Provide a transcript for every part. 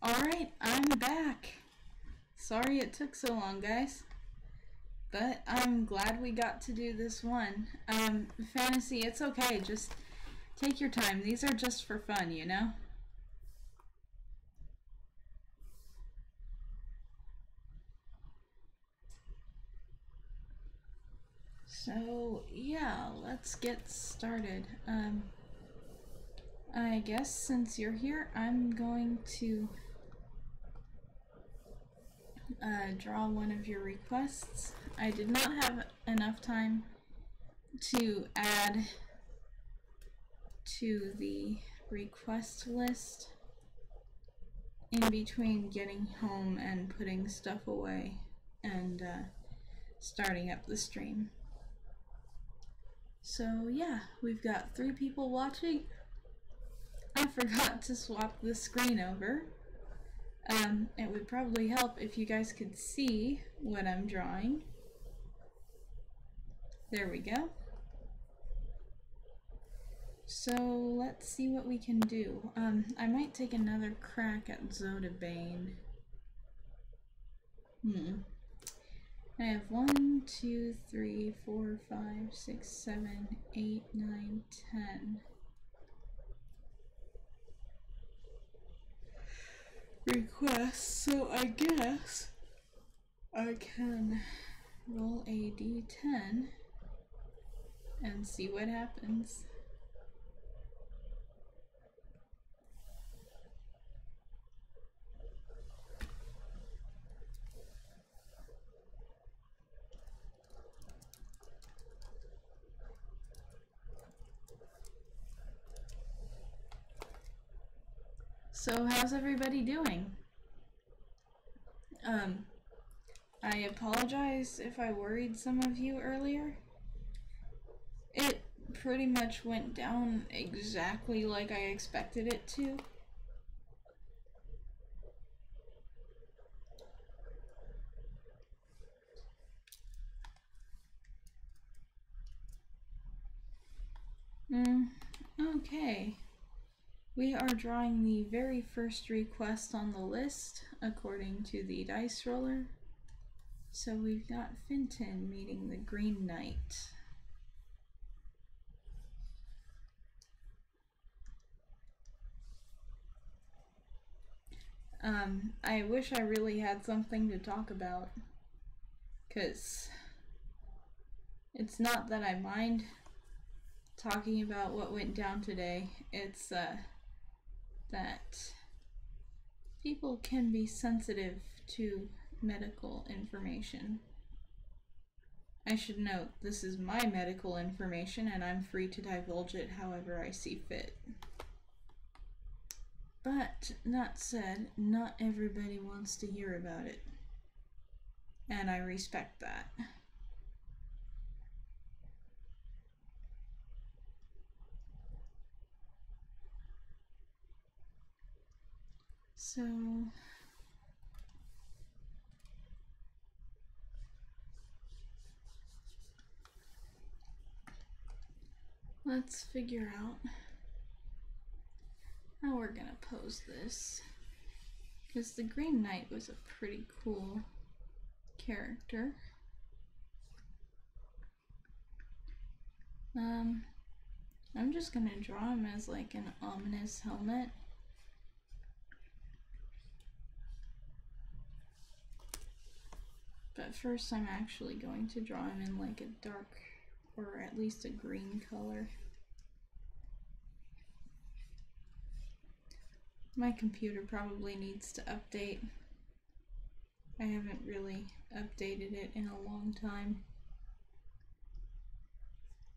Alright, I'm back. Sorry it took so long, guys. But I'm glad we got to do this one. Fantasy, it's okay. Just take your time. These are just for fun, you know? So, yeah, let's get started. I guess since you're here, I'm going to draw one of your requests. I did not have enough time to add to the request list in between getting home and putting stuff away and starting up the stream. So yeah, we've got 3 people watching. I forgot to swap the screen over. It would probably help if you guys could see what I'm drawing. There we go. So let's see what we can do. I might take another crack at Zodabane. I have 1, 2, 3, 4, 5, 6, 7, 8, 9, 10 requests, so I guess I can roll a d10 and see what happens. So how's everybody doing? I apologize if I worried some of you earlier. It pretty much went down exactly like I expected it to. Okay. We are drawing the very first request on the list, according to the dice roller. So we've got Finton meeting the Green Knight. I wish I really had something to talk about, because it's not that I mind talking about what went down today, it's that people can be sensitive to medical information. I should note, this is my medical information and I'm free to divulge it however I see fit. But, that said, not everybody wants to hear about it. And I respect that. So let's figure out how we're gonna pose this, because the Green Knight was a pretty cool character. I'm just gonna draw him as like an ominous helmet. But first I'm actually going to draw him in like a dark, or at least a green color. My computer probably needs to update. I haven't really updated it in a long time.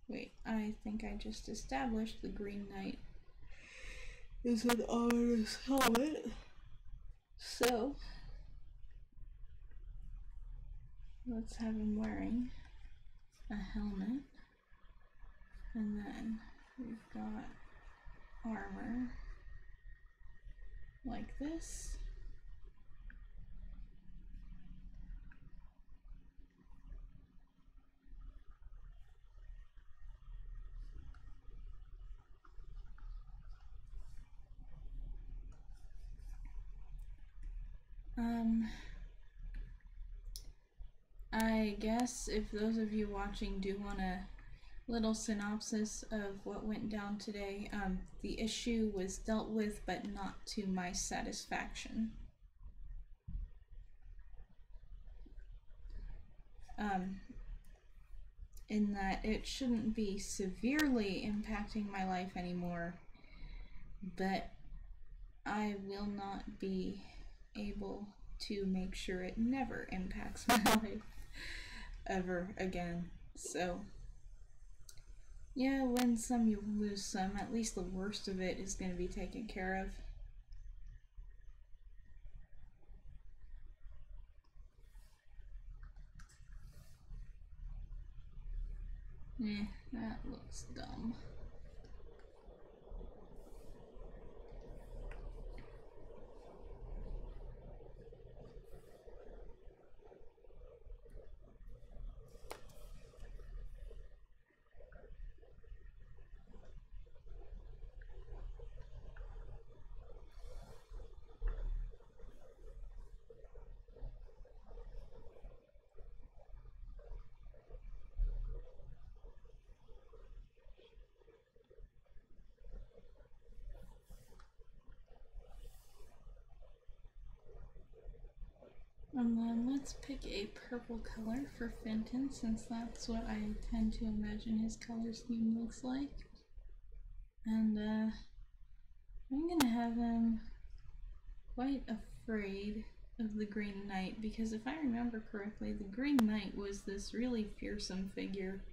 Wait, I think I just established the Green Knight is an ominous helmet. So let's have him wearing a helmet, and then we've got armor like this. I guess if those of you watching do want a little synopsis of what went down today, the issue was dealt with, but not to my satisfaction. In that it shouldn't be severely impacting my life anymore, but I will not be able to make sure it never impacts my life ever again. So yeah, win some, you lose some. At least the worst of it is going to be taken care of. That looks dumb. And then let's pick a purple color for Fenton, since that's what I tend to imagine his color scheme looks like. And I'm gonna have him quite afraid of the Green Knight, because if I remember correctly, the Green Knight was this really fearsome figure.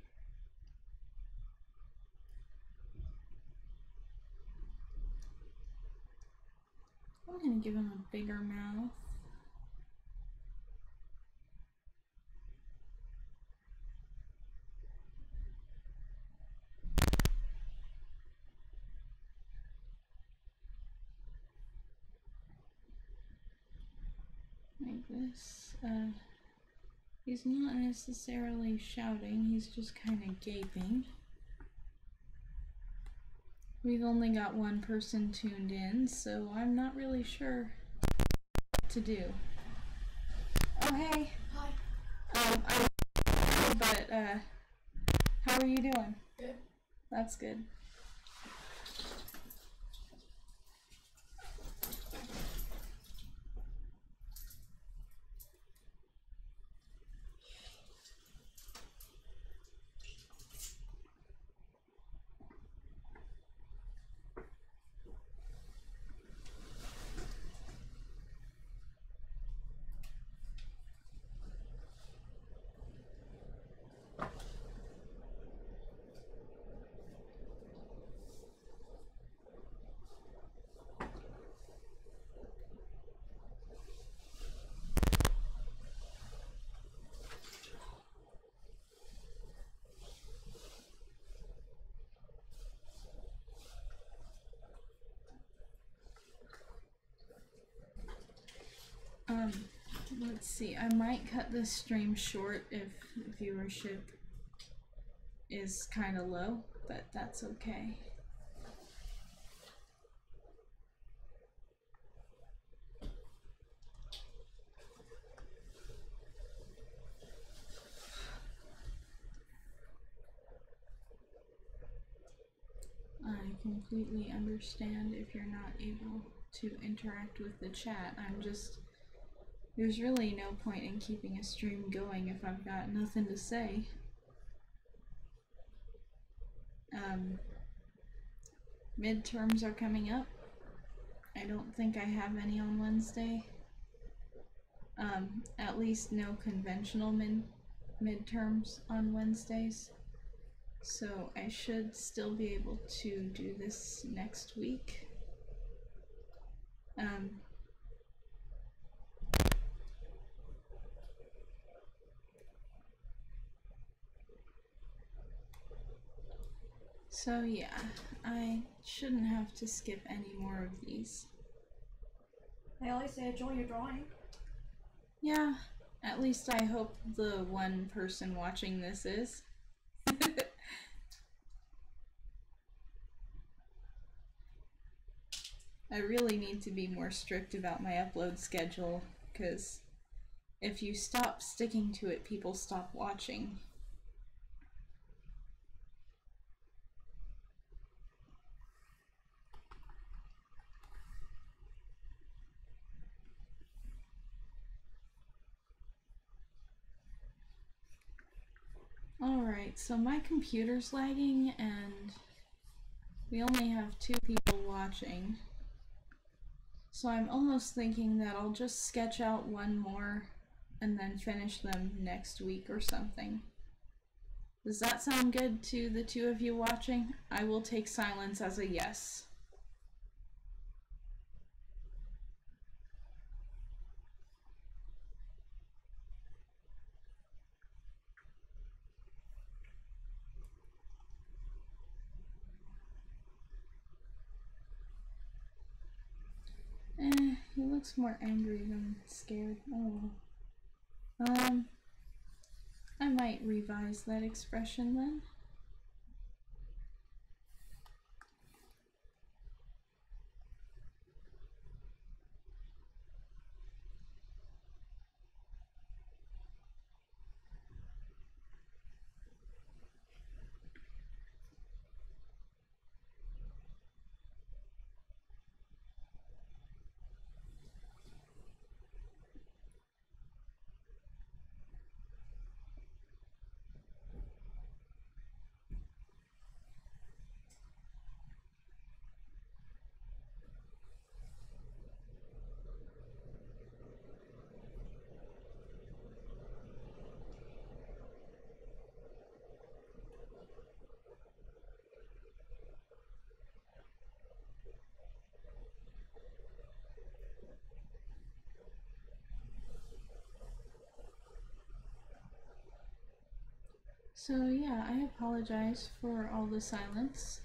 I'm gonna give him a bigger mouth. Like this. He's not necessarily shouting, he's just kind of gaping. We've only got one person tuned in, so I'm not really sure what to do. Oh, hey. Hi. But, how are you doing? Good. That's good. Let's see, I might cut this stream short if viewership is kind of low, but that's okay. I completely understand if you're not able to interact with the chat. There's really no point in keeping a stream going if I've got nothing to say. Midterms are coming up. I don't think I have any on Wednesday. At least no conventional midterms on Wednesdays. So I should still be able to do this next week. So yeah, I shouldn't have to skip any more of these. I always say enjoy your drawing. Yeah, at least I hope the one person watching this is. I really need to be more strict about my upload schedule, because if you stop sticking to it, people stop watching. Alright, so my computer's lagging and we only have 2 people watching. So I'm almost thinking that I'll just sketch out one more and then finish them next week or something. Does that sound good to the 2 of you watching? I will take silence as a yes. He looks more angry than scared. Oh well. I might revise that expression then. So yeah, I apologize for all the silence.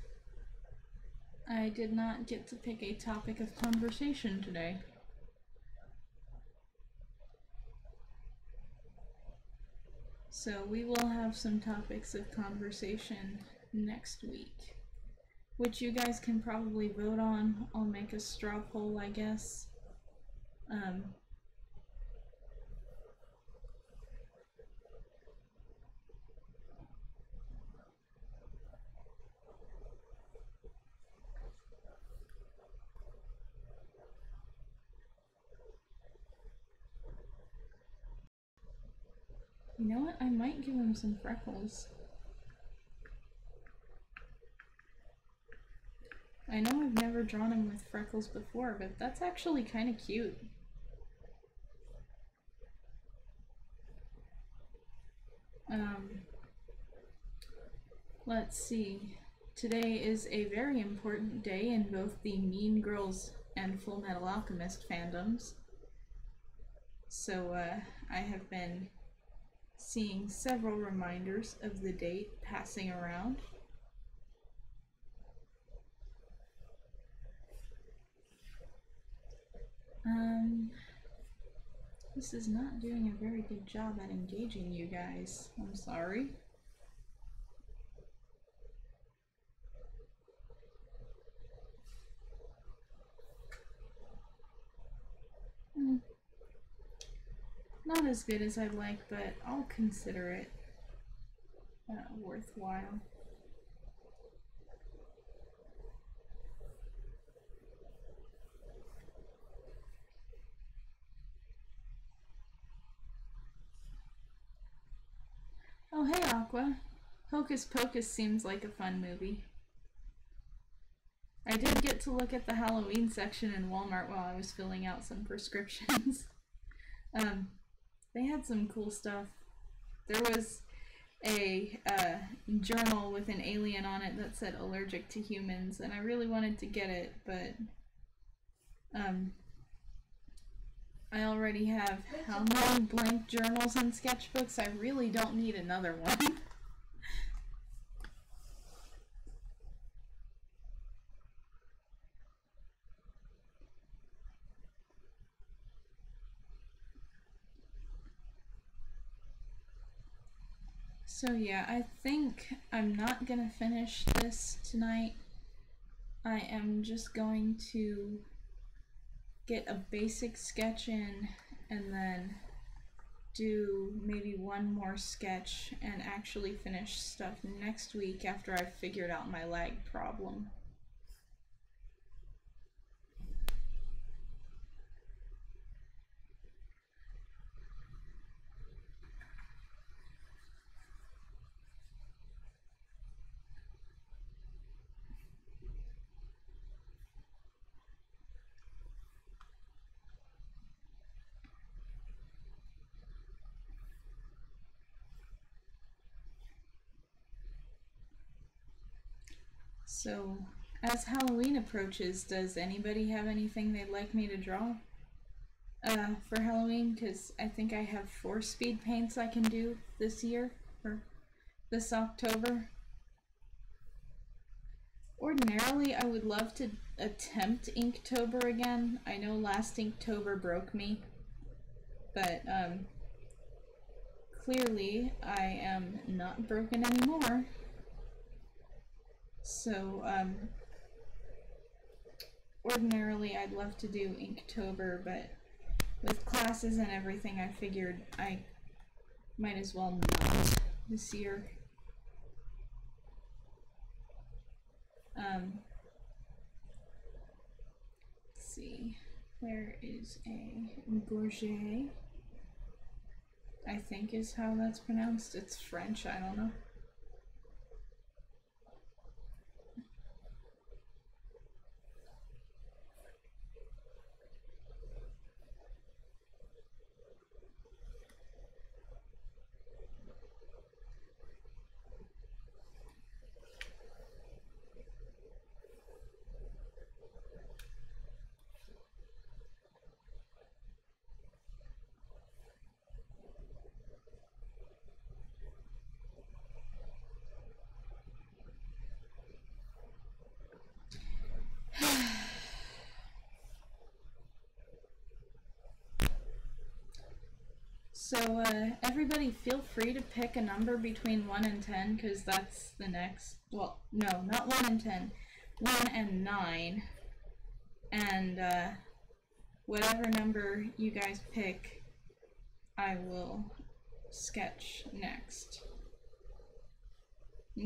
I did not get to pick a topic of conversation today. So we will have some topics of conversation next week, which you guys can probably vote on. I'll make a straw poll, I guess. You know what? I might give him some freckles. I know I've never drawn him with freckles before, but that's actually kind of cute. Let's see. Today is a very important day in both the Mean Girls and Full Metal Alchemist fandoms. So, I have been seeing several reminders of the date passing around. This is not doing a very good job at engaging you guys. I'm sorry. Not as good as I'd like, but I'll consider it worthwhile. Oh, hey, Aqua. Hocus Pocus seems like a fun movie. I did get to look at the Halloween section in Walmart while I was filling out some prescriptions. They had some cool stuff. There was a journal with an alien on it that said allergic to humans, and I really wanted to get it, but I already have how many blank journals and sketchbooks? I really don't need another one. So yeah, I think I'm not gonna finish this tonight. I am just going to get a basic sketch in and then do maybe one more sketch and actually finish stuff next week after I've figured out my lag problem. So, as Halloween approaches, does anybody have anything they'd like me to draw for Halloween? Because I think I have 4 speed paints I can do this year, or this October. Ordinarily, I would love to attempt Inktober again. I know last Inktober broke me, but clearly I am not broken anymore. So, ordinarily I'd love to do Inktober, but with classes and everything, I figured I might as well not this year. Let's see, there is a Bourget, I think is how that's pronounced. It's French, I don't know. So, everybody feel free to pick a number between 1 and 10, because that's the next, well, no, not 1 and 10, 1 and 9, and, whatever number you guys pick, I will sketch next.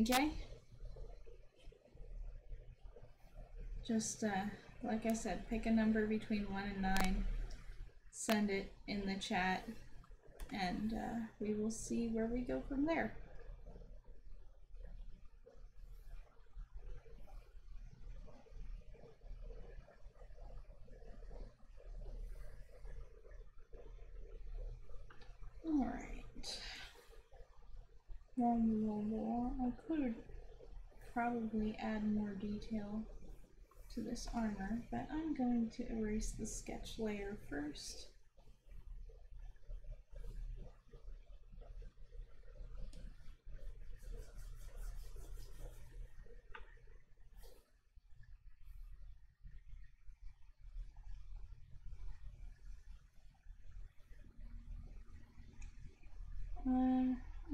Okay? Just, like I said, pick a number between 1 and 9, send it in the chat, and we will see where we go from there. Alright. I could probably add more detail to this armor, but I'm going to erase the sketch layer first.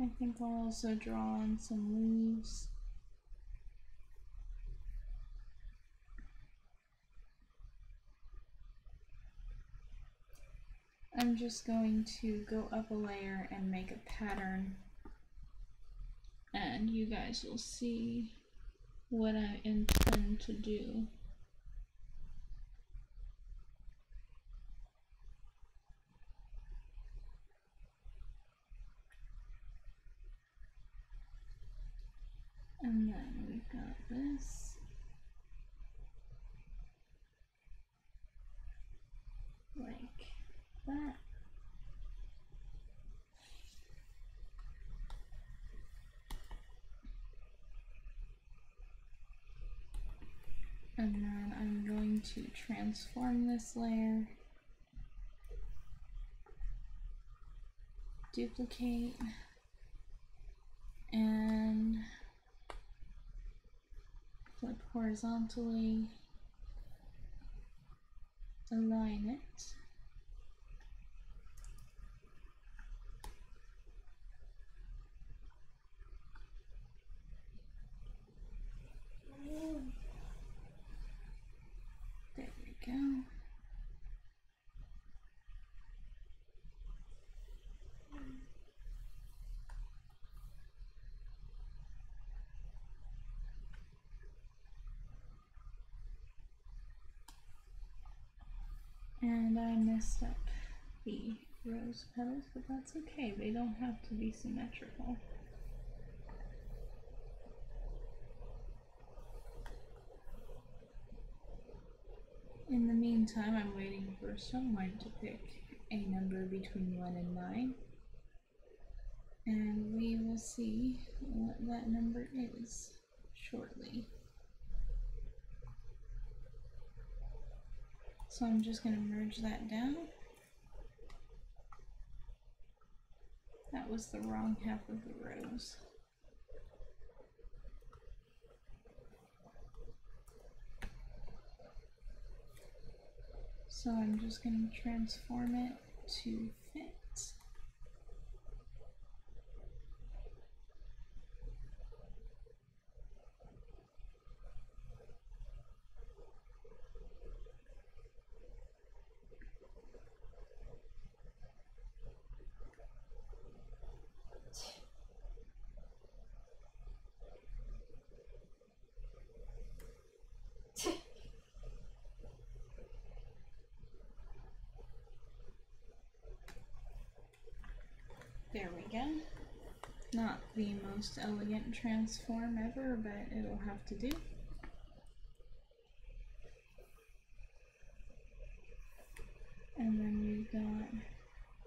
I think I'll also draw on some leaves. I'm just going to go up a layer and make a pattern, and you guys will see what I intend to do. And then we've got this. Like that. And then I'm going to transform this layer, duplicate, and flip horizontally, align it. There we go. messed up the rose petals, but that's okay. They don't have to be symmetrical. In the meantime, I'm waiting for someone to pick a number between 1 and 9. And we will see what that number is shortly. So I'm just going to merge that down. That was the wrong half of the rose. So I'm just going to transform it to fit. There we go. Not the most elegant transform ever, but it'll have to do. And then we've got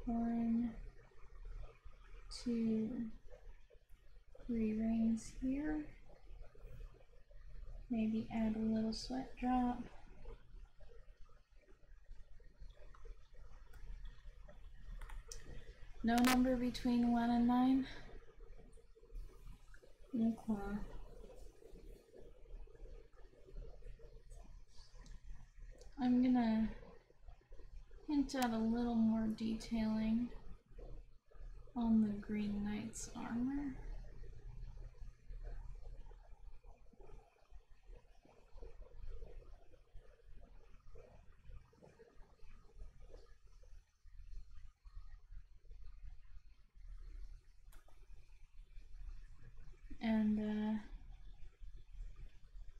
1, 2, 3 rings here. Maybe add a little sweat drop. No number between 1 and 9? Okay. I'm gonna hint at a little more detailing on the Green Knight's armor. And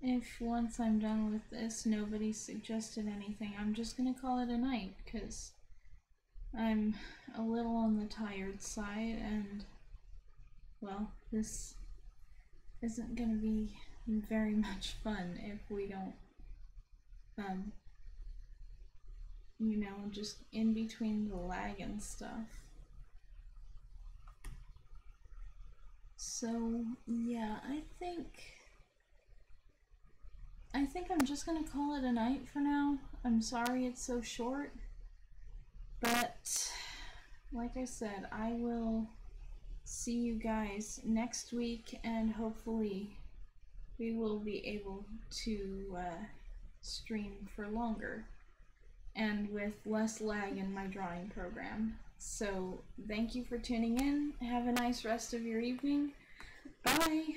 if once I'm done with this nobody suggested anything, I'm just gonna call it a night, because I'm a little on the tired side, and well, this isn't gonna be very much fun if we don't you know, just in between the lag and stuff. So yeah, I think I'm just gonna call it a night for now. I'm sorry it's so short, but like I said, I will see you guys next week, and hopefully we will be able to stream for longer and with less lag in my drawing program. So thank you for tuning in. Have a nice rest of your evening. Bye!